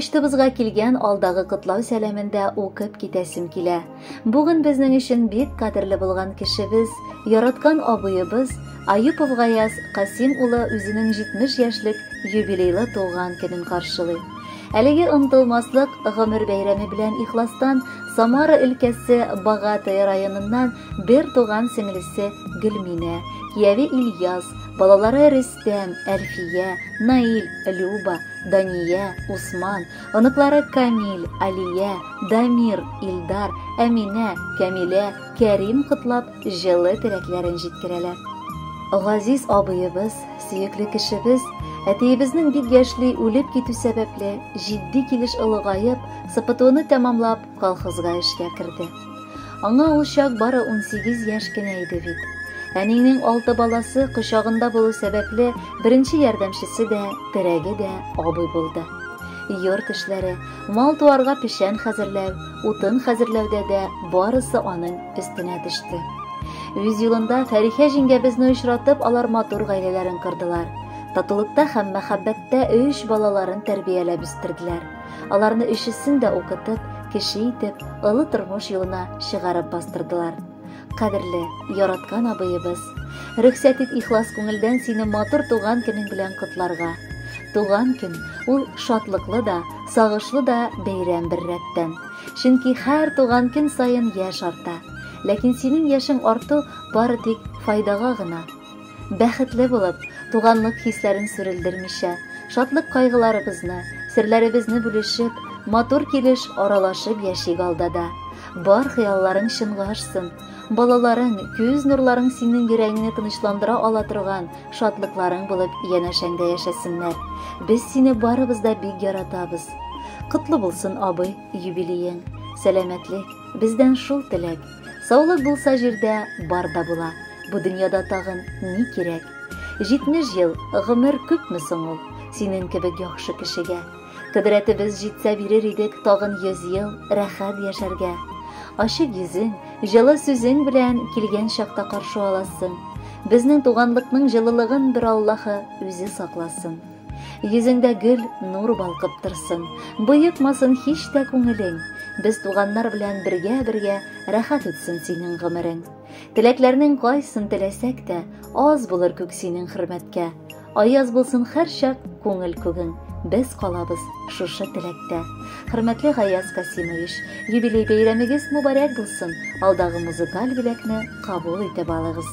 Почтабызга килгән алдагы котлау сәламендә укып китәсем килә. Бүген безнең өчен бик кадерле булган кешебез, яраткан абыебыз Аюпов Гаяз Касим улы үзенең 70 яшьлек юбилейлы туган көнен каршылый. Әлеге онытылмаслык гомер бәйрәме белән ихластан Самара өлкәсе Багатый районыннан бер туган сеңлесе Гөлминә, кияви Ильяс, балалары Рөстәм, Әлфия, Наил, Люба, Дания, Усман, оныклары Камил, Алия, Дамир, Илдар, Әминә, Кәмилә, Кәрим котлап җылы теләкләрен җиткерәләр. Газиз абыебыз, сөекле кешебез, әтиебезнең бик яшьли үлеп китү сәбәпле җитди килеш олыгаеп, сыпытуны тәмамлап колхозга эшкә керде. Аңа ул чак бары 18 яшь кенә иде бит. Әнинең 6 баласы кочагында булу сәбәпле беренче ярдәмчесе дә, терәге дә абый булды. Йорт эшләре, мал туарга пешән хәзерләү, утын хәзерләүдә дә барысы аның өстенә төште. Үз юлында Фәрихә җиңгәбезне очратып, алар матур гаиләләрен кордылар. Татулыкта һәм мәхәббәттә 3 балаларын тәрбияләп үстерделәр. Аларны өчесен дә укытып, кеше итеп, олы тормыш юлына чыгарып бастырдылар. Кадерле, яраткан абыебыз, рөхсәт ит ихлас күңелдән сине матур туган көнең белән котларга. Туган көн ул шатлыклы да, сагышлы да бәйрәм бер рәттән. Чөнки һәр туган көн саен яшь арта. Ләкин синең яшең арту бары тик файдага гына. Бәхетле булып, туганлык хисләрен сүрелдермичә, шатлык кайгыларыбызны, серләребезне бүлешеп, матур килеш аралашып яшик алдада. Бар хыялларың чынга ашсын. Балаларың, күз нурларың синең йөрәгеңне тынычландыра ала торган шатлыкларың булып янәшәңдә яшәсеннәр. Без сине барыбыз да бик яратабыз. Котлы булсын, абый, юбилеең. Сәламәтлек, бездән шул теләк. Саулык булса җирдә бар да була. Бу дөньяда тагын ни кирәк? 70 ел гомер күпме соң ул синең кебек яхшы кешегә? Кыдрәтебез җитсә бирер идек тагын 100 ел рәхәт яшәргә. Ачык йөзең, җылы сүзең белән килгән чакта каршы аласың. Безнең туганлыкның җылылыгын бер Аллаһы үзе сакласын. Йөзеңдә гөл нур балкып торсын. Боекмасын һич тә күңелең. Без туганнар белән бергә рәхәт үтсен синең гомерең. Теләкләрнең кайсын теләсәк тә, аз булыр күк синең хөрмәткә. Аяз булсын һәр чак күңел күгең. Без калабыз шушы теләктә. Хөрмәтле Гаяз Касимович, юбилей бәйрәмегез мубарәк булсын. Алдагы музыкаль бүләкне кабул итеп алыгыз.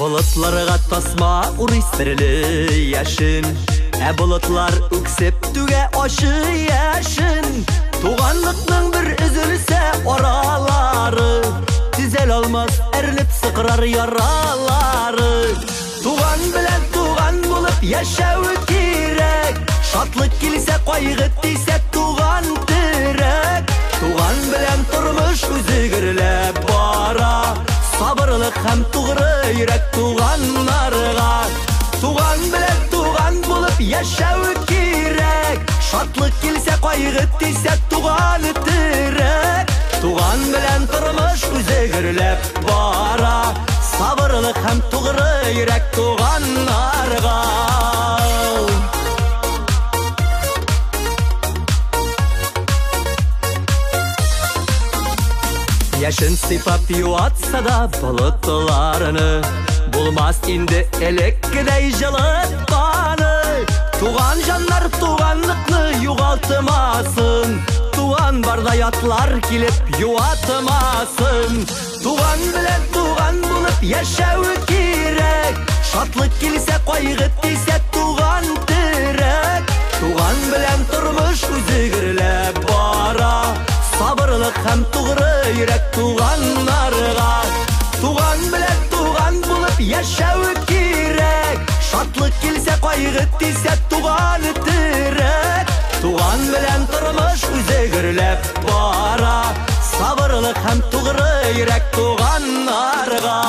Bulutlarga tasma uristirli yaşın, bulutlar üksep tüge aşı yaşın. Tuğanlıkның bir üzülse oraları, düzel olmaz erilip sıkırar yaraları. Tuğan bilen tuğan bulup yaşağı kirek, şatlık kilise kaygı diyse tuğan direk. Tuğan bilen turmuş üzügürlep bara, sabırlık hem tuğrı yürek tuğanlarga. Tuğan bilen tuğan bulup yaşağı kirek, şatlık kilse kaygı diyse tuğan direk. Tuğan bilen turmuş üzügürlep bara, sabırlık hem tuğrı yürek tuğanlarga. Yaşın sıfat yuvatsa da bulutlarını, bulmaz indi elektrey жылытпаны. Tuğan canlar tuğanlıklı yuğaltmasın, tuğan barda yatlar kilip yuvatmasın. Tuğan bilen tuğan bulup yaşağı kirek, şatlık kilse kaygı diyse tuğan direk. Tuğan bilen turmuş üzügürlep bara, sabırlık hem tuğrı yürek tuğanlarga. Tuğan bilen tuğan bulup yaşağı kirek, şatlık kilse kaygı diyse tuğan direk. Tuğan bilen turmuş üzügürlep bara, сабырлык һәм тугры йөрәк туганнарга.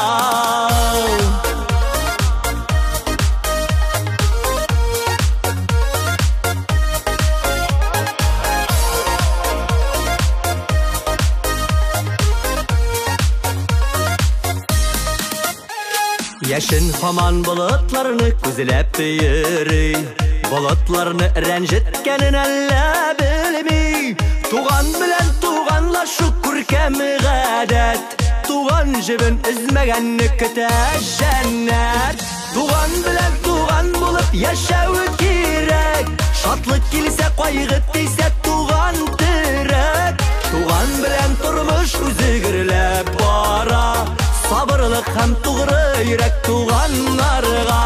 Яшен һаман болытларны күзләп йөри, болытларны рәнҗеткәнен әллә белми. Туган белән туганлашу күркәм гадәт, туган җебен эзмәгәнне көтә җәннәт. Туган белән туган булып яшәү кирәк, шатлык килсә кайгы тисә туган терәк. Туган белән тормыш үзе гөрләп бара, сабырлык һәм тугры йөрәк туганнарга.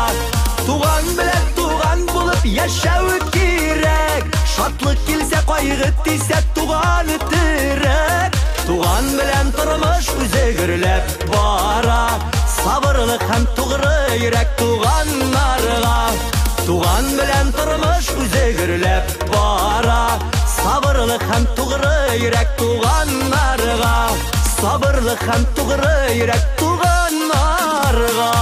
Туган белән туган булып яшәү кирәк, шатлык килсә кайгы тисә туган терәк. Туган белән тормыш үзе гөрләп бара, сабырлык һәм тугры йөрәк туганнарга. Туган белән тормыш үзе гөрләп бара, сабырлык һәм тугры йөрәк туганнарга. Sabırlı hem tuğrı yürek tuğanlarga.